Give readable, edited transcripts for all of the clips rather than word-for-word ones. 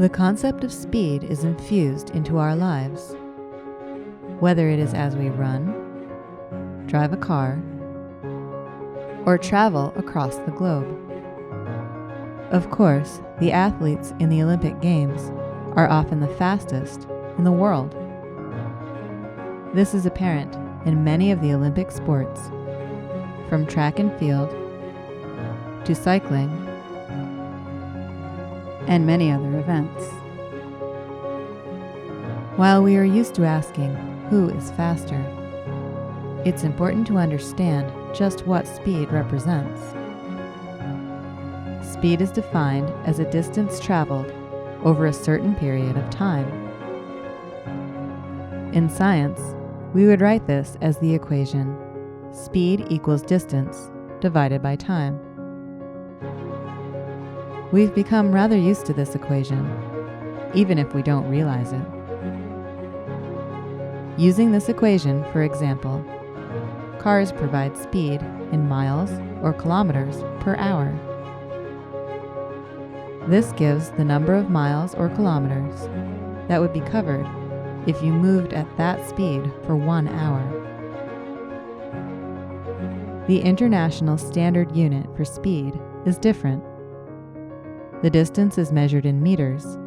The concept of speed is infused into our lives, whether it is as we run, drive a car, or travel across the globe. Of course, the athletes in the Olympic Games are often the fastest in the world. This is apparent in many of the Olympic sports, from track and field to cycling and many other events. While we are used to asking, who is faster? It's important to understand just what speed represents. Speed is defined as a distance traveled over a certain period of time. In science, we would write this as the equation speed equals distance divided by time. We've become rather used to this equation, even if we don't realize it. Using this equation, for example, cars provide speed in miles or kilometers per hour. This gives the number of miles or kilometers that would be covered if you moved at that speed for 1 hour. The international standard unit for speed is different. The distance is measured in meters,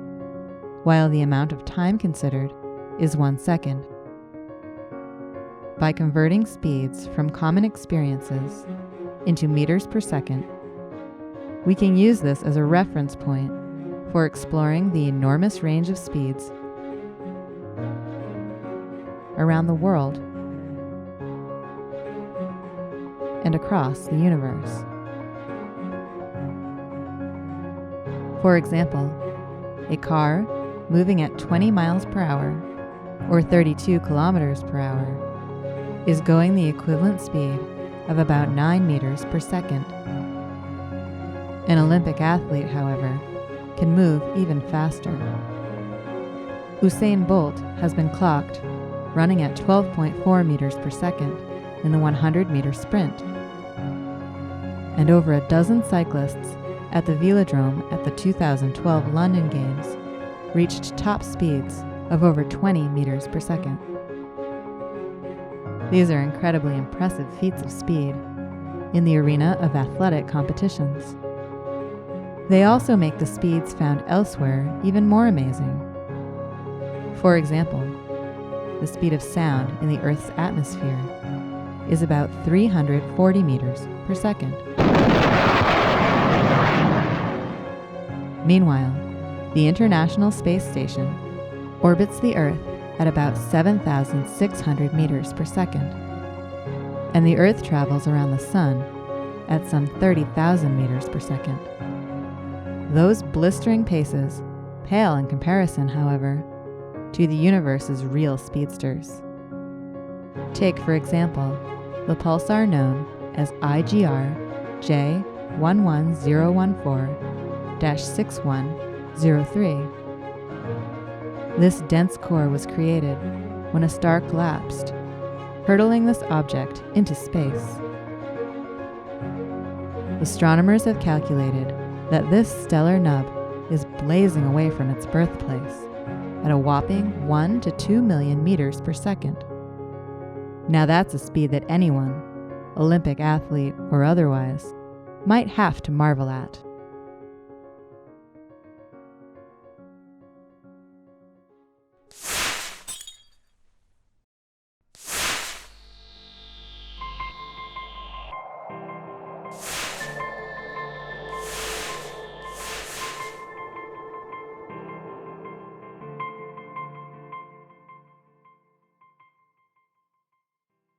while the amount of time considered is 1 second. By converting speeds from common experiences into meters per second, we can use this as a reference point for exploring the enormous range of speeds around the world and across the universe. For example, a car moving at 20 miles per hour or 32 kilometers per hour is going the equivalent speed of about 9 meters per second. An Olympic athlete, however, can move even faster. Usain Bolt has been clocked running at 12.4 meters per second in the 100-meter sprint. And over a dozen cyclists at the Velodrome at the 2012 London Games reached top speeds of over 20 meters per second. These are incredibly impressive feats of speed in the arena of athletic competitions. They also make the speeds found elsewhere even more amazing. For example, the speed of sound in the Earth's atmosphere is about 340 meters per second. Meanwhile, the International Space Station orbits the Earth at about 7,600 meters per second, and the Earth travels around the Sun at some 30,000 meters per second. Those blistering paces pale in comparison, however, to the universe's real speedsters. Take, for example, the pulsar known as IGR J11014-6103. This dense core was created when a star collapsed, hurtling this object into space. Astronomers have calculated that this stellar nub is blazing away from its birthplace at a whopping 1 to 2 million meters per second. Now that's a speed that anyone, Olympic athlete or otherwise, might have to marvel at.